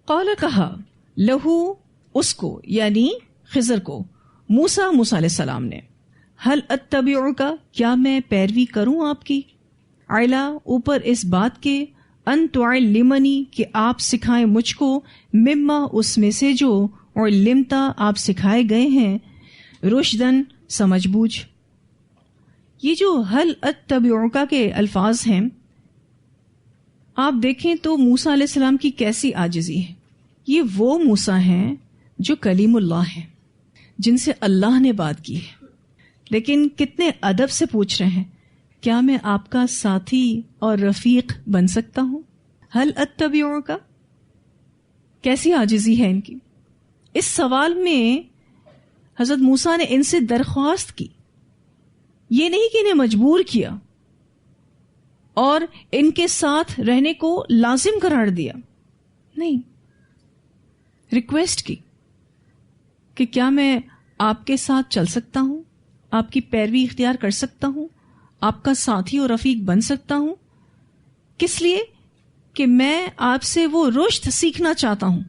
قال کہا لہو اس کو یعنی خضر کو موسیٰ علیہ السلام نے هل اتبعک کیا میں پیروی کروں آپ کی علا اوپر اس بات کے ان تعلمنی کہ آپ سکھائیں مجھ کو مما اس میں سے جو علمتا آپ سکھائے گئے ہیں رشدن سمجھ بوجھ. یہ جو هل اتبعک کے الفاظ ہیں آپ دیکھیں تو موسیٰ علیہ السلام کی کیسی عاجزی ہے. یہ وہ موسیٰ ہیں جو کلیم اللہ ہیں جن سے اللہ نے بات کی ہے لیکن کتنے ادب سے پوچھ رہے ہیں کیا میں آپ کا ساتھی اور رفیق بن سکتا ہوں. هل اتبعک کیسی عاجزی ہے ان کی. اس سوال میں حضرت موسیٰ نے ان سے درخواست کی, یہ نہیں کہ انہیں مجبور کیا اور ان کے ساتھ رہنے کو لازم قرار دیا, نہیں, ریکویسٹ کی کہ کیا میں آپ کے ساتھ چل سکتا ہوں, آپ کی پیروی اختیار کر سکتا ہوں, آپ کا ساتھی اور رفیق بن سکتا ہوں. کس لیے کہ میں آپ سے وہ رشد سیکھنا چاہتا ہوں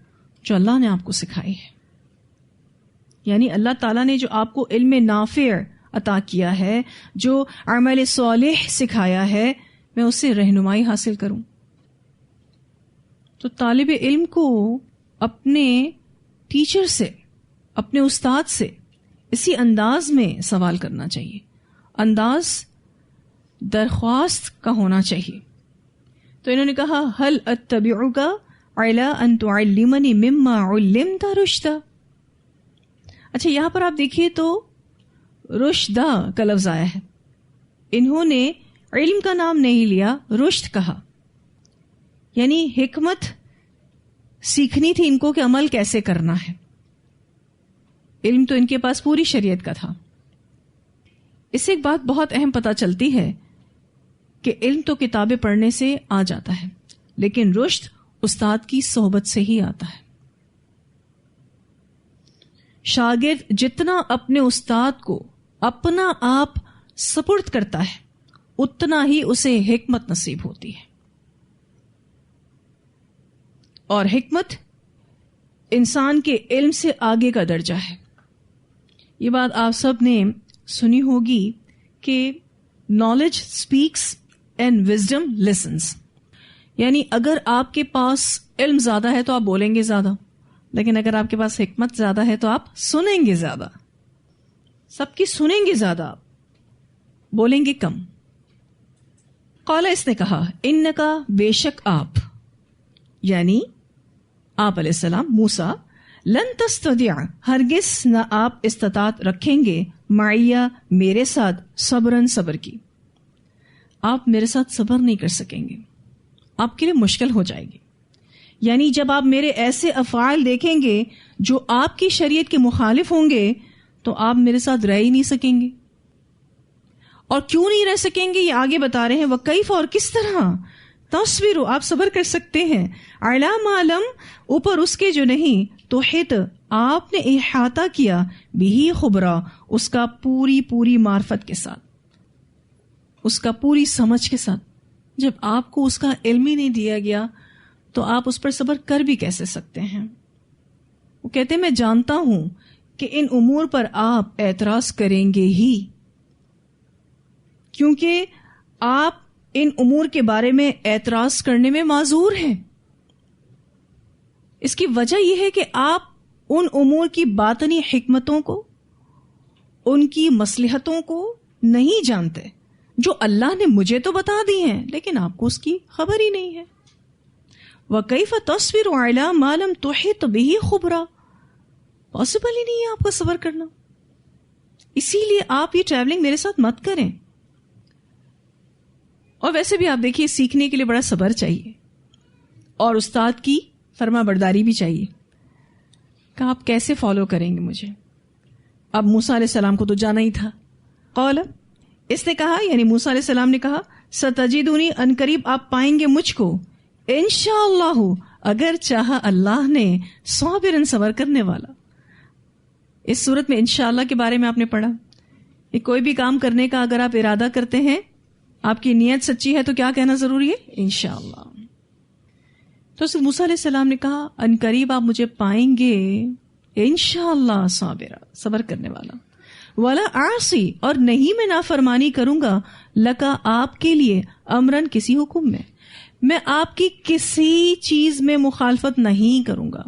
جو اللہ نے آپ کو سکھائی ہے. یعنی اللہ تعالیٰ نے جو آپ کو علم نافع عطا کیا ہے, جو عمل صالح سکھایا ہے, میں اس سے رہنمائی حاصل کروں. تو طالب علم کو اپنے ٹیچر سے, اپنے استاد سے اسی انداز میں سوال کرنا چاہیے. انداز درخواست کا ہونا چاہیے. تو انہوں نے کہا هل اتبعک علی ان تعلمنی مما علمت رشدا. اچھا یہاں پر آپ دیکھیے تو رشدہ کا لفظ آیا ہے. انہوں نے علم کا نام نہیں لیا, رشد کہا. یعنی حکمت سیکھنی تھی ان کو کہ عمل کیسے کرنا ہے. علم تو ان کے پاس پوری شریعت کا تھا. اس سے ایک بات بہت اہم پتہ چلتی ہے کہ علم تو کتابیں پڑھنے سے آ جاتا ہے لیکن رشد استاد کی صحبت سے ہی آتا ہے. شاگرد جتنا اپنے استاد کو اپنا آپ سپرد کرتا ہے اتنا ہی اسے حکمت نصیب ہوتی ہے. اور حکمت انسان کے علم سے آگے کا درجہ ہے. یہ بات آپ سب نے سنی ہوگی کہ knowledge speaks and wisdom listens. یعنی اگر آپ کے پاس علم زیادہ ہے تو آپ بولیں گے زیادہ, لیکن اگر آپ کے پاس حکمت زیادہ ہے تو آپ سنیں گے زیادہ. سب کی سنیں گے زیادہ, آپ بولیں گے کم. قال اس نے کہا انکا بے شک آپ, یعنی آپ علیہ السلام موسیٰ, لن تستطیع ہرگز نہ آپ استطاعت رکھیں گے معیہ میرے ساتھ صبرن صبر کی. آپ میرے ساتھ صبر نہیں کر سکیں گے, آپ کے لیے مشکل ہو جائے گی. یعنی جب آپ میرے ایسے افعال دیکھیں گے جو آپ کی شریعت کے مخالف ہوں گے تو آپ میرے ساتھ رہ ہی نہیں سکیں گے. اور کیوں نہیں رہ سکیں گے یہ آگے بتا رہے ہیں. وکیف اور کس طرح تصویرو آپ صبر کر سکتے ہیں علی ما لم اوپر اس کے جو نہیں توحید آپ نے احاطہ کیا بھی خبرا اس کا پوری معرفت کے ساتھ, اس کا پوری سمجھ کے ساتھ. جب آپ کو اس کا علم ہی نہیں دیا گیا تو آپ اس پر صبر کر بھی کیسے سکتے ہیں. وہ کہتے ہیں میں جانتا ہوں کہ ان امور پر آپ اعتراض کریں گے ہی, کیونکہ آپ ان امور کے بارے میں اعتراض کرنے میں معذور ہیں. اس کی وجہ یہ ہے کہ آپ ان امور کی باطنی حکمتوں کو, ان کی مصلحتوں کو نہیں جانتے جو اللہ نے مجھے تو بتا دی ہیں لیکن آپ کو اس کی خبر ہی نہیں ہے. وَكَيْفَ تَصْبِرُ عَلَى مَا لَمْ تُحِطْ بِهِ خُبْرًا, پاسبل ہی نہیں ہے آپ کا صبر کرنا. اسی لیے آپ یہ ٹریولنگ میرے ساتھ مت کریں. اور ویسے بھی آپ دیکھیے سیکھنے کے لیے بڑا صبر چاہیے اور استاد کی فرما برداری بھی چاہیے کہ آپ کیسے فالو کریں گے مجھے. اب موسیٰ علیہ السلام کو تو جانا ہی تھا. قال اس نے کہا, یعنی موسیٰ علیہ السلام نے کہا, ستجدونی ان قریب آپ پائیں گے مجھ کو انشاءاللہ اگر چاہا اللہ نے صابرن صبر کرنے والا. اس صورت میں انشاءاللہ کے بارے میں آپ نے پڑھا کہ کوئی بھی کام کرنے کا اگر آپ ارادہ کرتے ہیں, آپ کی نیت سچی ہے تو کیا کہنا ضروری ہے؟ انشاءاللہ. تو حضرت موسیٰ علیہ السلام نے کہا ان قریب آپ مجھے پائیں گے انشاءاللہ صابرا، صبر کرنے والا، ولا عاصی، اور نہیں میں نافرمانی کروں گا، لکا آپ کے لیے، امرن کسی حکم میں آپ کی کسی چیز میں مخالفت نہیں کروں گا.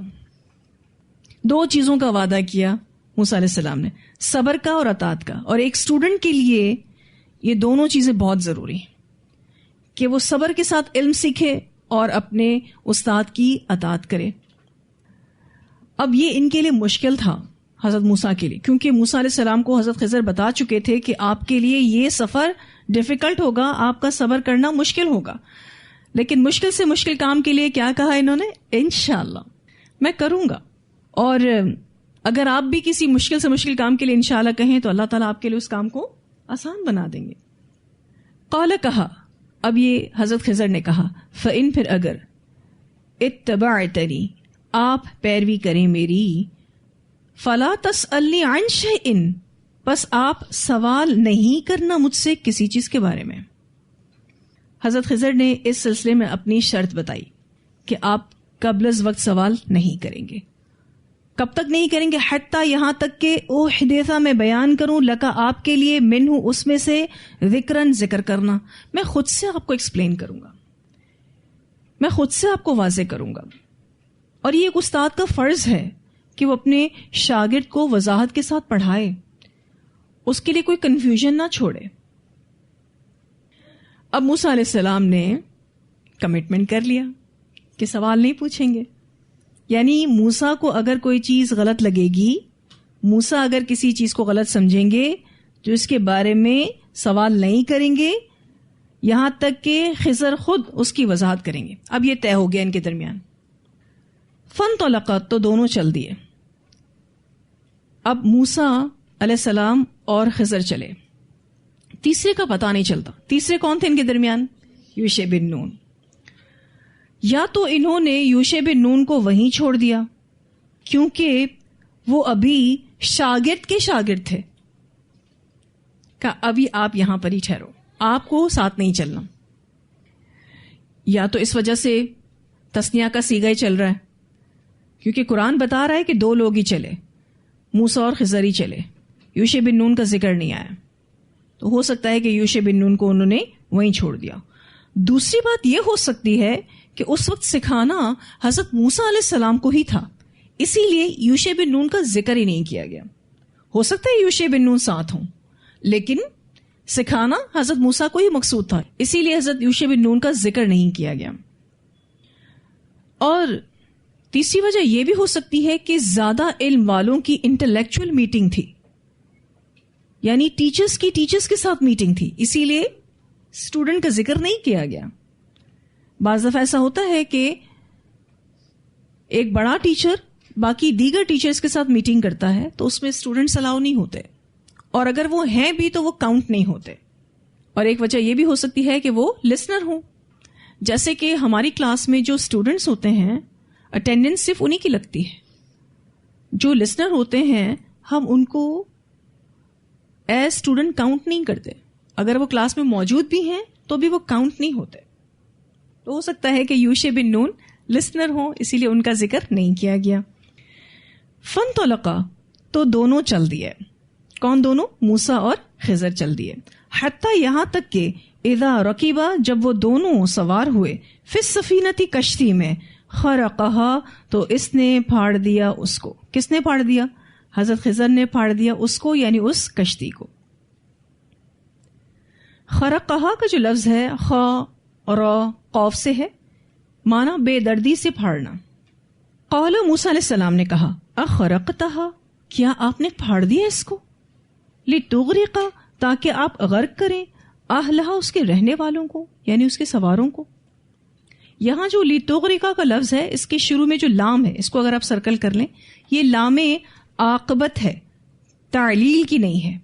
دو چیزوں کا وعدہ کیا موسیٰ علیہ السلام نے، صبر کا اور اطاعت کا. اور ایک اسٹوڈنٹ کے لیے یہ دونوں چیزیں بہت ضروری ہیں کہ وہ صبر کے ساتھ علم سیکھے اور اپنے استاد کی اطاعت کرے. اب یہ ان کے لیے مشکل تھا حضرت موسیٰ کے لیے، کیونکہ موسیٰ علیہ السلام کو حضرت خضر بتا چکے تھے کہ آپ کے لیے یہ سفر ڈیفیکلٹ ہوگا، آپ کا صبر کرنا مشکل ہوگا. لیکن مشکل سے مشکل کام کے لیے کیا کہا انہوں نے؟ انشاءاللہ میں کروں گا. اور اگر آپ بھی کسی مشکل سے مشکل کام کے لیے انشاءاللہ کہیں تو اللہ تعالیٰ آپ کے لیے اس کام کو آسان بنا دیں گے. قال کہا، اب یہ حضرت خضر نے کہا، فَإِن پھر اگر اتبعتنی آپ پیروی کریں میری، فلا تسألنی عن شیء بس آپ سوال نہیں کرنا مجھ سے کسی چیز کے بارے میں. حضرت خضر نے اس سلسلے میں اپنی شرط بتائی کہ آپ قبل از وقت سوال نہیں کریں گے. کب تک نہیں کریں گے؟ حتیٰ یہاں تک کہ او حدیثہ میں بیان کروں لکا آپ کے لیے منہ اس میں سے ذکرن ذکر کرنا، میں خود سے آپ کو ایکسپلین کروں گا، میں خود سے آپ کو واضح کروں گا. اور یہ ایک استاد کا فرض ہے کہ وہ اپنے شاگرد کو وضاحت کے ساتھ پڑھائے، اس کے لیے کوئی کنفیوژن نہ چھوڑے. اب موسیٰ علیہ السلام نے کمٹمنٹ کر لیا کہ سوال نہیں پوچھیں گے. یعنی موسیٰ کو اگر کوئی چیز غلط لگے گی، موسیٰ اگر کسی چیز کو غلط سمجھیں گے تو اس کے بارے میں سوال نہیں کریں گے یہاں تک کہ خضر خود اس کی وضاحت کریں گے. اب یہ طے ہو گیا ان کے درمیان. فانطلقا، تو دونوں چل دیے. اب موسیٰ علیہ السلام اور خضر چلے. تیسرے کا پتہ نہیں چلتا. تیسرے کون تھے ان کے درمیان؟ یوشع بن نون. یا تو انہوں نے یوشع بن نون کو وہیں چھوڑ دیا کیونکہ وہ ابھی شاگرد کے شاگرد تھے، کہ ابھی آپ یہاں پر ہی ٹھہرو، آپ کو ساتھ نہیں چلنا. یا تو اس وجہ سے تسنیہ کا صیغہ ہی چل رہا ہے کیونکہ قرآن بتا رہا ہے کہ دو لوگ ہی چلے، موسیٰ اور خضر ہی چلے، یوشع بن نون کا ذکر نہیں آیا. تو ہو سکتا ہے کہ یوشع بن نون کو انہوں نے وہیں چھوڑ دیا. دوسری بات یہ ہو سکتی ہے کہ اس وقت سکھانا حضرت موسیٰ علیہ السلام کو ہی تھا، اسی لیے یوشع بن نون کا ذکر ہی نہیں کیا گیا. ہو سکتا ہے یوشع بن نون ساتھ ہوں، لیکن سکھانا حضرت موسیٰ کو ہی مقصود تھا، اسی لیے حضرت یوشع بن نون کا ذکر نہیں کیا گیا. اور تیسری وجہ یہ بھی ہو سکتی ہے کہ زیادہ علم والوں کی انٹلیکچوئل میٹنگ تھی، یعنی ٹیچرز کے ساتھ میٹنگ تھی، اسی لیے اسٹوڈنٹ کا ذکر نہیں کیا گیا. بعض دفعہ ایسا ہوتا ہے کہ ایک بڑا ٹیچر باقی دیگر ٹیچرز کے ساتھ میٹنگ کرتا ہے تو اس میں اسٹوڈنٹس الاؤ نہیں ہوتے، اور اگر وہ ہیں بھی تو وہ کاؤنٹ نہیں ہوتے. اور ایک وجہ یہ بھی ہو سکتی ہے کہ وہ لسنر ہوں. جیسے کہ ہماری کلاس میں جو اسٹوڈنٹس ہوتے ہیں اٹینڈنس صرف انہی کی لگتی ہے، جو لسنر ہوتے ہیں ہم ان کو ایز اسٹوڈنٹ کاؤنٹ نہیں کرتے. اگر وہ کلاس میں موجود بھی ہیں تو بھی وہ کاؤنٹ نہیں ہوتے. تو ہو سکتا ہے کہ یوشع بن نون لسنر ہوں، اسی لیے ان کا ذکر نہیں کیا گیا. فانطلقا، تو دونوں چل دیے. کون دونوں؟ موسیٰ اور خضر چل دیے. حتیٰ یہاں تک کہ اذا رکیبا، جب وہ دونوں سوار ہوئے، فی السفینۃ کشتی میں، خرقہا، تو اس نے پھاڑ دیا اس کو. کس نے پھاڑ دیا؟ حضرت خضر نے پھاڑ دیا اس کو، یعنی اس کشتی کو. خرقہا کا جو لفظ ہے خا اور قوف سے ہے، معنی بے دردی سے پھاڑنا. قال موسیٰ علیہ السلام نے کہا، اخرقتہا، کیا آپ نے پھاڑ دیا اس کو؟ لتغرق، تاکہ آپ غرق کریں، اہلہا، اس کے رہنے والوں کو، یعنی اس کے سواروں کو. یہاں جو لتغرق کا لفظ ہے، اس کے شروع میں جو لام ہے، اس کو اگر آپ سرکل کر لیں، یہ لام عاقبت ہے، تعلیل کی نہیں ہے.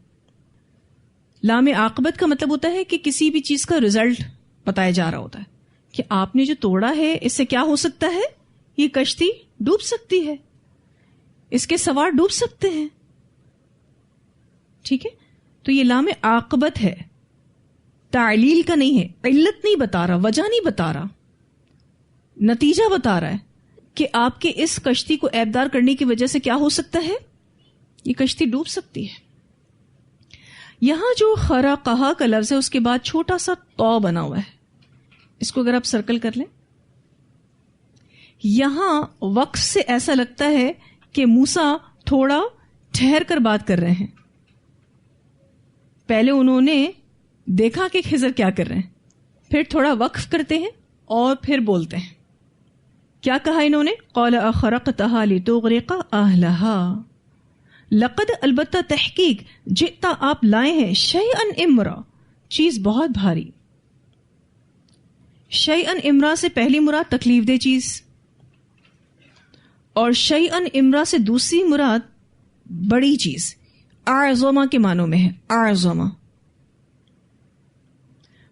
لام عاقبت کا مطلب ہوتا ہے کہ کسی بھی چیز کا رزلٹ بتایا جا رہا ہوتا ہے کہ آپ نے جو توڑا ہے اس سے کیا ہو سکتا ہے، یہ کشتی ڈوب سکتی ہے، اس کے سوار ڈوب سکتے ہیں. ٹھیک ہے، تو یہ لام عاقبت ہے، تعلیل کا نہیں ہے، علت نہیں بتا رہا، وجہ نہیں بتا رہا. نتیجہ بتا رہا ہے کہ آپ کے اس کشتی کو عیبدار کرنے کی وجہ سے کیا ہو سکتا ہے، یہ کشتی ڈوب سکتی ہے. یہاں جو خرقہ کا لفظ ہے اس کے بعد چھوٹا سا تو بنا ہوا ہے، اس کو اگر آپ سرکل کر لیں، یہاں وقف سے ایسا لگتا ہے کہ موسیٰ تھوڑا ٹھہر کر بات کر رہے ہیں. پہلے انہوں نے دیکھا کہ خضر کیا کر رہے ہیں، پھر تھوڑا وقف کرتے ہیں اور پھر بولتے ہیں. کیا کہا انہوں نے؟ قال اخرقتها لتغرق اهلها، لقد البتہ تحقیق، جئتا آپ لائے ہیں، شیئا امرا، چیز بہت بھاری. شیئا امرا سے پہلی مراد تکلیف دہ چیز، اور شیئا امرا سے دوسری مراد بڑی چیز، اعظم کے معنوں میں ہے. اعظم،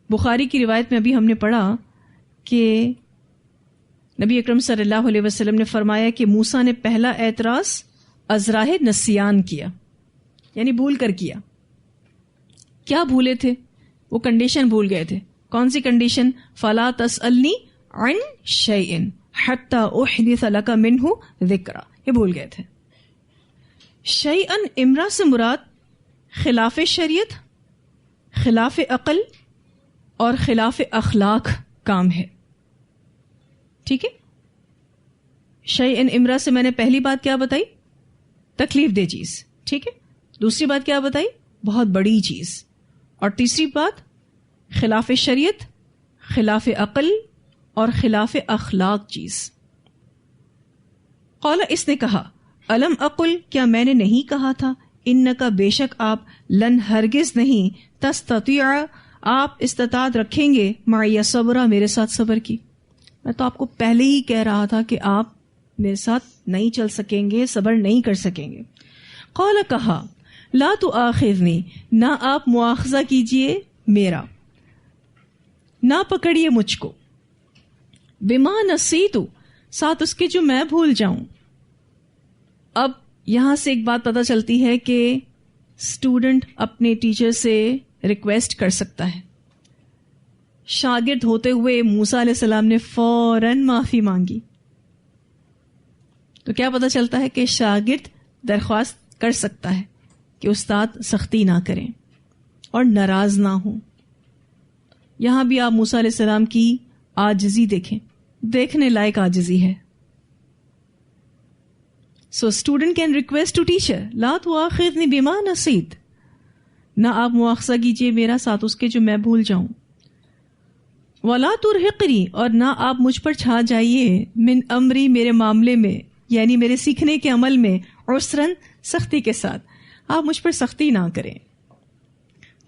بخاری کی روایت میں ابھی ہم نے پڑھا کہ نبی اکرم صلی اللہ علیہ وسلم نے فرمایا کہ موسیٰ نے پہلا اعتراض ازراہ نسیان کیا، یعنی بھول کر کیا. کیا بھولے تھے؟ وہ کنڈیشن بھول گئے تھے. کون سی کنڈیشن؟ فلا تسألنی عن شیء حتی احدث لک منہ ذکرا، یہ بھول گئے تھے. شیئا امرا سے مراد خلاف شریعت، خلاف عقل اور خلاف اخلاق کام ہے. ٹھیک ہے، شیئا امرا سے میں نے پہلی بات کیا بتائی؟ تکلیف دہ چیز. ٹھیک ہے، دوسری بات کیا بتائی؟ بہت بڑی چیز. اور تیسری بات خلاف شریعت، خلاف عقل اور خلاف اخلاق چیز. قال، اس نے کہا، الم اقل، کیا میں نے نہیں کہا تھا، انکا بے شک آپ، لن ہرگز نہیں، تستطیع آپ استطاعت رکھیں گے، معی صبرا میرے ساتھ صبر کی. میں تو آپ کو پہلے ہی کہہ رہا تھا کہ آپ میرے ساتھ نہیں چل سکیں گے، صبر نہیں کر سکیں گے. قال، کہا، لا تؤاخذنی، نہ آپ مواخذہ کیجئے میرا، نہ پکڑیے مجھ کو، بما نسیتو، ساتھ اس کے جو میں بھول جاؤں. اب یہاں سے ایک بات پتہ چلتی ہے کہ اسٹوڈنٹ اپنے ٹیچر سے ریکویسٹ کر سکتا ہے. شاگرد ہوتے ہوئے موسیٰ علیہ السلام نے فوراً معافی مانگی، تو کیا پتہ چلتا ہے کہ شاگرد درخواست کر سکتا ہے کہ استاد سختی نہ کریں اور ناراض نہ ہوں. یہاں بھی آپ موسیٰ علیہ السلام کی عاجزی دیکھیں، دیکھنے لائق عاجزی ہے. So student can request to teacher, لا تؤاخذنی بما نسیت، نہ آپ مواخذہ کیجیے میرا، ساتھ اس کے جو میں بھول جاؤں. ولا ترہقنی، اور نہ آپ مجھ پر چھا جائیے، من امری، میرے معاملے میں، یعنی میرے سیکھنے کے عمل میں، عسرن، سختی کے ساتھ، آپ مجھ پر سختی نہ کریں.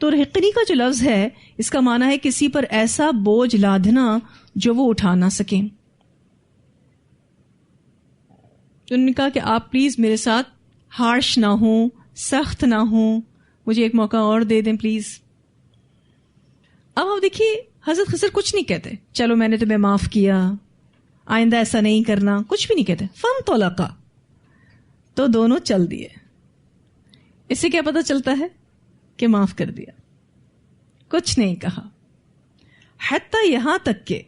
ترہقنی کا جو لفظ ہے اس کا معنی ہے کسی پر ایسا بوجھ لادنا جو وہ اٹھا نہ سکیں. انہوں نے کہا کہ آپ پلیز میرے ساتھ ہارش نہ ہوں، سخت نہ ہوں، مجھے ایک موقع اور دے دیں پلیز. اب آپ دیکھیے حضرت خضر کچھ نہیں کہتے، چلو میں نے تمہیں معاف کیا، آئندہ ایسا نہیں کرنا، کچھ بھی نہیں کہتے. فانطلقا، تو دونوں چل دیے. اس سے کیا پتہ چلتا ہے کہ معاف کر دیا، کچھ نہیں کہا. حتی، یہاں تک کہ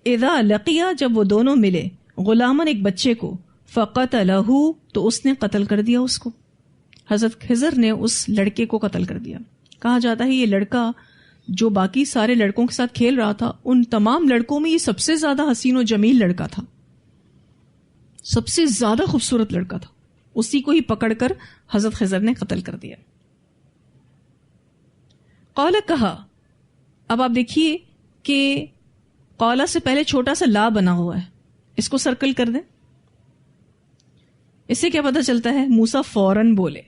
اذا لقیا، جب وہ دونوں ملے، غلامن، ایک بچے کو، فقتلہ، تو اس نے قتل کر دیا اس کو. حضرت خضر نے اس لڑکے کو قتل کر دیا. کہا جاتا ہے یہ لڑکا جو باقی سارے لڑکوں کے ساتھ کھیل رہا تھا، ان تمام لڑکوں میں یہ سب سے زیادہ حسین و جمیل لڑکا تھا، سب سے زیادہ خوبصورت لڑکا تھا. اسی کو ہی پکڑ کر حضرت خضر نے قتل کر دیا. قال، کہا. اب آپ دیکھیے کہ قال سے پہلے چھوٹا سا لا بنا ہوا ہے، اس کو سرکل کر دیں. اس سے کیا پتہ چلتا ہے؟ موسیٰ فوراً بولے،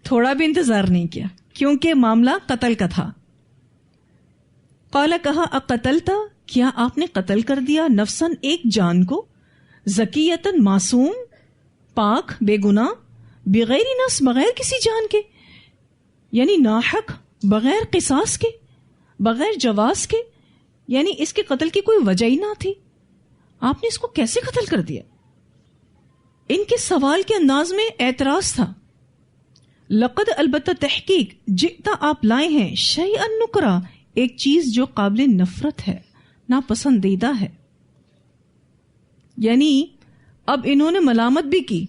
تھوڑا بھی انتظار نہیں کیا، کیونکہ معاملہ قتل کا تھا. قال، کہا، اقتلتا، کیا آپ نے قتل کر دیا، نفسن، ایک جان کو، زکیتن، معصوم، پاک، بے گناہ، بغیر نفس، بغیر کسی جان کے، یعنی ناحق، بغیر قصاص کے، بغیر جواز کے، یعنی اس کے قتل کی کوئی وجہ ہی نہ تھی، آپ نے اس کو کیسے قتل کر دیا؟ ان کے سوال کے انداز میں اعتراض تھا. لقد، البتہ تحقیق، جئتا، آپ لائے ہیں، شیئا نکرا، ایک چیز جو قابل نفرت ہے، ناپسندیدہ ہے. یعنی اب انہوں نے ملامت بھی کی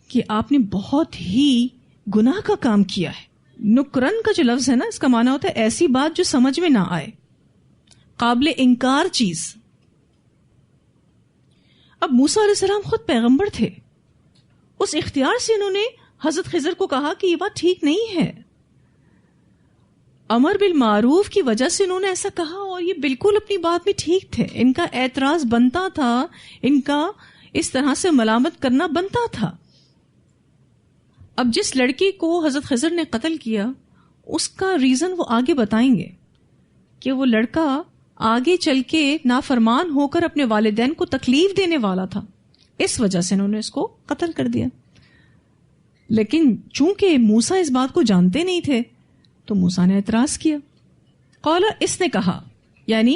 کہ آپ نے بہت ہی گناہ کا کام کیا ہے. نکرن کا جو لفظ ہے نا، اس کا معنی ہوتا ہے ایسی بات جو سمجھ میں نہ آئے، قابل انکار چیز. اب موسیٰ علیہ السلام خود پیغمبر تھے، اس اختیار سے انہوں نے حضرت خضر کو کہا کہ یہ بات ٹھیک نہیں ہے. امر بالمعروف کی وجہ سے انہوں نے ایسا کہا، اور یہ بالکل اپنی بات میں ٹھیک تھے. ان کا اعتراض بنتا تھا، ان کا اس طرح سے ملامت کرنا بنتا تھا. اب جس لڑکی کو حضرت خضر نے قتل کیا، اس کا ریزن وہ آگے بتائیں گے کہ وہ لڑکا آگے چل کے نافرمان ہو کر اپنے والدین کو تکلیف دینے والا تھا، اس وجہ سے انہوں نے اس کو قتل کر دیا. لیکن چونکہ موسیٰ اس بات کو جانتے نہیں تھے تو موسیٰ نے اعتراض کیا. قال، اس نے کہا، یعنی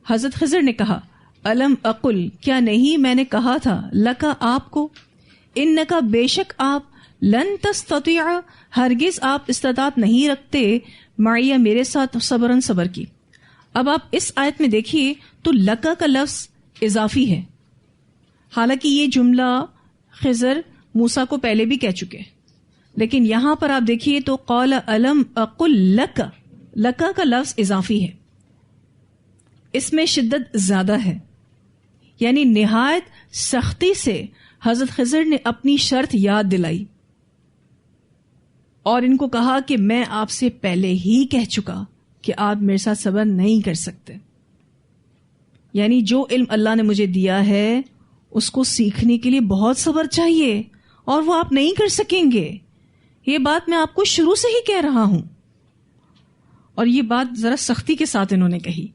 حضرت خضر نے کہا، الم اقل، کیا نہیں میں نے کہا تھا، لکا، آپ کو، انکا، بے شک آپ، لن تستطیع، ہرگز آپ استطاعت نہیں رکھتے، معیہ، میرے ساتھ، صبرن، صبر کی. اب آپ اس آیت میں دیکھیے تو لکا کا لفظ اضافی ہے، حالانکہ یہ جملہ خضر موسیٰ کو پہلے بھی کہہ چکے، لیکن یہاں پر آپ دیکھیے تو قال الم اقل لکا، لکا کا لفظ اضافی ہے، اس میں شدت زیادہ ہے. یعنی نہایت سختی سے حضرت خضر نے اپنی شرط یاد دلائی اور ان کو کہا کہ میں آپ سے پہلے ہی کہہ چکا کہ آپ میرے ساتھ صبر نہیں کر سکتے. یعنی جو علم اللہ نے مجھے دیا ہے اس کو سیکھنے کے لیے بہت صبر چاہیے، اور وہ آپ نہیں کر سکیں گے. یہ بات میں آپ کو شروع سے ہی کہہ رہا ہوں. اور یہ بات ذرا سختی کے ساتھ انہوں نے کہی.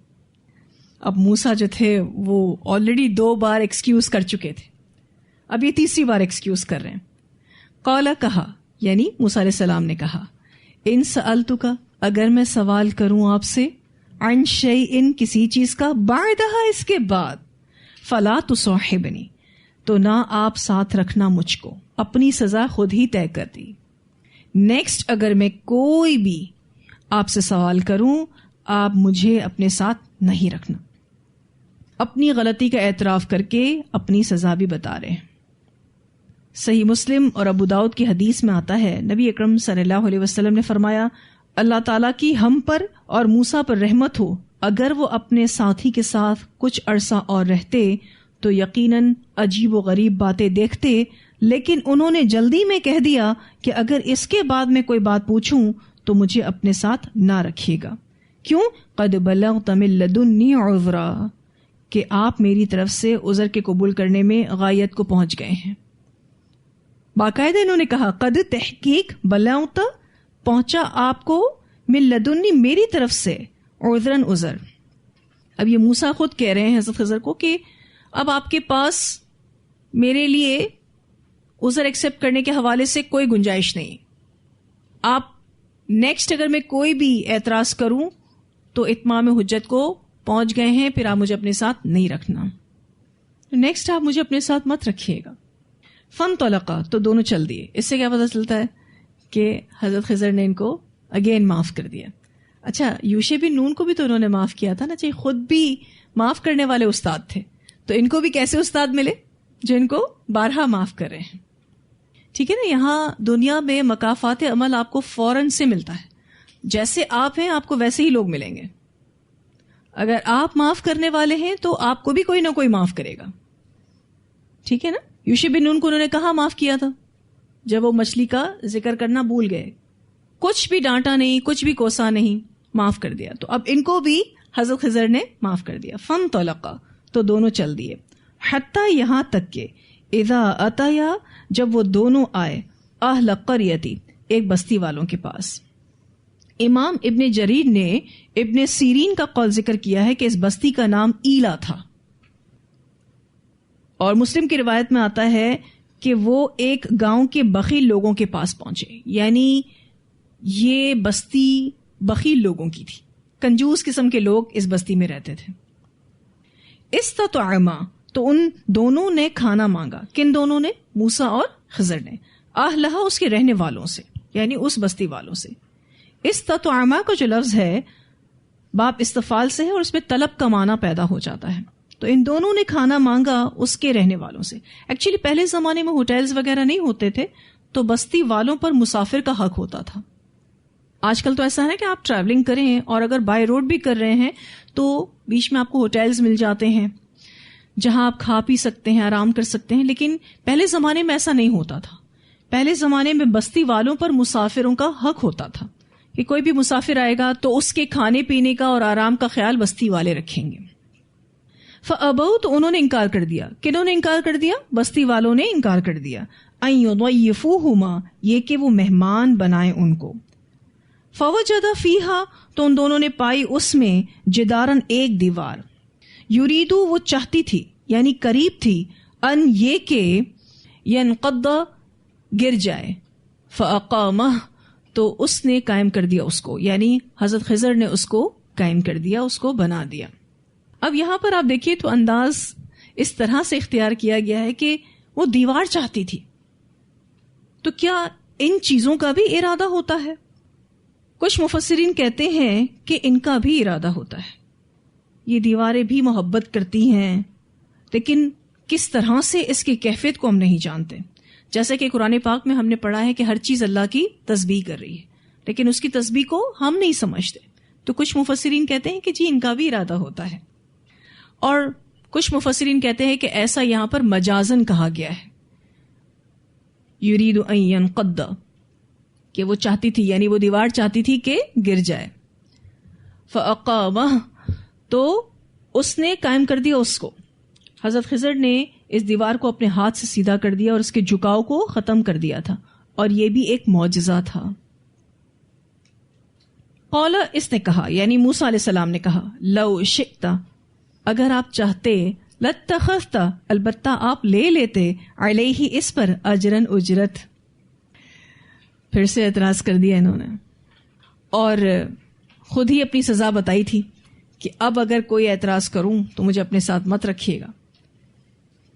اب موسیٰ جو تھے وہ آلریڈی 2 بار ایکسکیوز کر چکے تھے، اب یہ تیسری بار ایکسکیوز کر رہے ہیں. قال، کہا، یعنی موسیٰ علیہ السلام نے کہا، ان سألتک، اگر میں سوال کروں آپ سے، عن شیء، کسی چیز کا، بعدہا، اس کے بعد، فلا تصاحبنی، تو نہ آپ ساتھ رکھنا مجھ کو، اپنی سزا خود ہی طے کر دی. نیکسٹ اگر میں کوئی بھی آپ سے سوال کروں، آپ مجھے اپنے ساتھ نہیں رکھنا. اپنی غلطی کا اعتراف کر کے اپنی سزا بھی بتا رہے ہیں. صحیح مسلم اور ابو داؤد کی حدیث میں آتا ہے، نبی اکرم صلی اللہ علیہ وسلم نے فرمایا، اللہ تعالیٰ کی ہم پر اور موسیٰ پر رحمت ہو، اگر وہ اپنے ساتھی کے ساتھ کچھ عرصہ اور رہتے تو یقیناً عجیب و غریب باتیں دیکھتے، لیکن انہوں نے جلدی میں کہہ دیا کہ اگر اس کے بعد میں کوئی بات پوچھوں تو مجھے اپنے ساتھ نہ رکھیے گا. کیوں؟ قد بلغت من لدنی عذرا، کہ آپ میری طرف سے عذر کے قبول کرنے میں غایت کو پہنچ گئے ہیں. باقاعدہ انہوں نے کہا، قد، تحقیق، بلغت، پہنچا آپ کو، من لدنی، میری طرف سے، عذرن، عذر. اب یہ موسیٰ خود کہہ رہے ہیں حضرت خضر کو کہ اب آپ کے پاس میرے لیے عذر ایکسیپٹ کرنے کے حوالے سے کوئی گنجائش نہیں. آپ نیکسٹ اگر میں کوئی بھی اعتراض کروں تو اتمام حجت کو پہنچ گئے ہیں، پھر آپ مجھے اپنے ساتھ نہیں رکھنا، نیکسٹ آپ مجھے اپنے ساتھ مت رکھیے گا. فن طلقہ، تو دونوں چل دیے. اس سے کیا پتہ چلتا ہے کہ حضرت خضر نے ان کو اگین معاف کر دیا. اچھا، یوشع بن نون کو بھی تو انہوں نے معاف کیا تھا نا، چاہیے خود بھی معاف کرنے والے استاد تھے، تو ان کو بھی کیسے استاد ملے جو ان کو بارہا معاف کر رہے ہیں. ٹھیک ہے نا، یہاں دنیا میں مکافات عمل آپ کو فوراً سے ملتا ہے. جیسے آپ ہیں آپ کو ویسے ہی لوگ ملیں گے. اگر آپ معاف کرنے والے ہیں تو آپ کو بھی کوئی نہ کوئی معاف کرے گا. ٹھیک ہے نا. یوشع بن نون کو انہوں نے کہاں معاف کیا تھا؟ جب وہ مچھلی کا ذکر کرنا بھول گئے، کچھ بھی ڈانٹا نہیں، کچھ بھی کوسا نہیں، معاف کر دیا. تو اب ان کو بھی حضرت خضر نے معاف کر دیا. فن طلقہ، تو دونوں چل دیے. حتیٰ، یہاں تک کہ اذا اتیا، جب وہ دونوں آئے، اہل قریتی، ایک بستی والوں کے پاس. امام ابن جریر نے ابن سیرین کا قول ذکر کیا ہے کہ اس بستی کا نام ایلا تھا، اور مسلم کی روایت میں آتا ہے کہ وہ ایک گاؤں کے بخیل لوگوں کے پاس پہنچے. یعنی یہ بستی بخیل لوگوں کی تھی، کنجوس قسم کے لوگ اس بستی میں رہتے تھے. استطعما، تو ان دونوں نے کھانا مانگا. کن دونوں نے؟ موسیٰ اور خضر نے. اہلہا، اس کے رہنے والوں سے، یعنی اس بستی والوں سے. استطعما کا جو لفظ ہے باب استفال سے ہے اور اس میں طلب کا معنی پیدا ہو جاتا ہے. تو ان دونوں نے کھانا مانگا اس کے رہنے والوں سے. ایکچولی پہلے زمانے میں ہوٹلز وغیرہ نہیں ہوتے تھے تو بستی والوں پر مسافر کا حق ہوتا تھا. آج کل تو ایسا ہے کہ آپ ٹریولنگ کریں اور اگر بائی روڈ بھی کر رہے ہیں تو بیچ میں آپ کو ہوٹلز مل جاتے ہیں جہاں آپ کھا پی سکتے ہیں, آرام کر سکتے ہیں. لیکن پہلے زمانے میں ایسا نہیں ہوتا تھا. پہلے زمانے میں بستی والوں پر مسافروں کا حق ہوتا تھا کہ کوئی بھی مسافر آئے گا تو اس کے کھانے پینے کا اور آرام کا خیال بستی والے رکھیں گے. فَأَبَوْا تو انہوں نے انکار کر دیا. کنہوں نے انکار کر دیا؟ بستی والوں نے انکار کر دیا. أَن يُضَيِّفُوهُمَا یہ کہ وہ مہمان بنائیں ان کو. فَوَجَدَ فِيهَا تو ان دونوں نے پائی اس میں جدارن ایک دیوار. یریدو وہ چاہتی تھی یعنی قریب تھی ان یہ کہ ینقض گر جائے. فَأَقَامَهُ تو اس نے قائم کر دیا اس کو, یعنی حضرت خضر نے اس کو قائم کر دیا, اس کو بنا دیا. اب یہاں پر آپ دیکھیے تو انداز اس طرح سے اختیار کیا گیا ہے کہ وہ دیوار چاہتی تھی. تو کیا ان چیزوں کا بھی ارادہ ہوتا ہے؟ کچھ مفسرین کہتے ہیں کہ ان کا بھی ارادہ ہوتا ہے. یہ دیواریں بھی محبت کرتی ہیں لیکن کس طرح سے اس کی کیفیت کو ہم نہیں جانتے. جیسے کہ قرآن پاک میں ہم نے پڑھا ہے کہ ہر چیز اللہ کی تسبیح کر رہی ہے لیکن اس کی تسبیح کو ہم نہیں سمجھتے. تو کچھ مفسرین کہتے ہیں کہ جی ان کا بھی ارادہ ہوتا ہے, اور کچھ مفسرین کہتے ہیں کہ ایسا یہاں پر مجازن کہا گیا ہے. یرید ان ینقض کہ وہ چاہتی تھی یعنی وہ دیوار چاہتی تھی کہ گر جائے. فَأَقَامَهُ تو اس نے قائم کر دیا اس کو. حضرت خضر نے اس دیوار کو اپنے ہاتھ سے سیدھا کر دیا اور اس کے جھکاؤ کو ختم کر دیا تھا, اور یہ بھی ایک معجزہ تھا. قال اس نے کہا یعنی موسیٰ علیہ السلام نے کہا, لو شئت اگر آپ چاہتے, لاتخذت البتہ آپ لے لیتے, علیہ اس پر, اجرن اجرت. پھر سے اعتراض کر دیا انہوں نے اور خود ہی اپنی سزا بتائی تھی کہ اب اگر کوئی اعتراض کروں تو مجھے اپنے ساتھ مت رکھیے گا.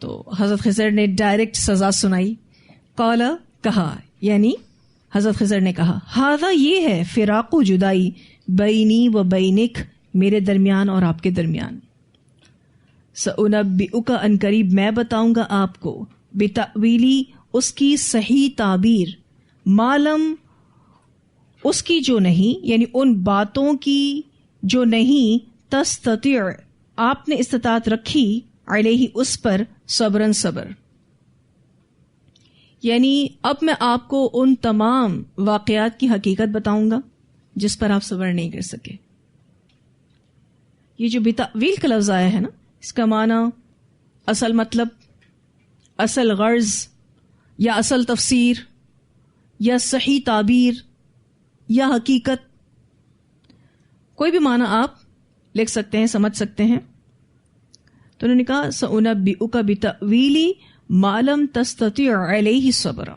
تو حضرت خضر نے ڈائریکٹ سزا سنائی. قال کہا یعنی حضرت خضر نے کہا, ہذا یہ ہے فراق و جدائی, بینی و بینک میرے درمیان اور آپ کے درمیان. سأنبئک ان قریب میں بتاؤں گا آپ کو, بتأویلی اس کی صحیح تعبیر, معلم اس کی جو نہیں یعنی ان باتوں کی جو نہیں, تستطیع آپ نے استطاعت رکھی, علیہ اس پر, صبرن صبر. یعنی اب میں آپ کو ان تمام واقعات کی حقیقت بتاؤں گا جس پر آپ صبر نہیں کر سکے. یہ جو بتأویل کا لفظ آیا ہے نا, اس کا معنی اصل مطلب, اصل غرض یا اصل تفسیر یا صحیح تعبیر یا حقیقت, کوئی بھی معنی آپ لکھ سکتے ہیں, سمجھ سکتے ہیں. تو انہوں نے کہا سأنبئک بتأویلی ما لم تستطع علیہ صبرا.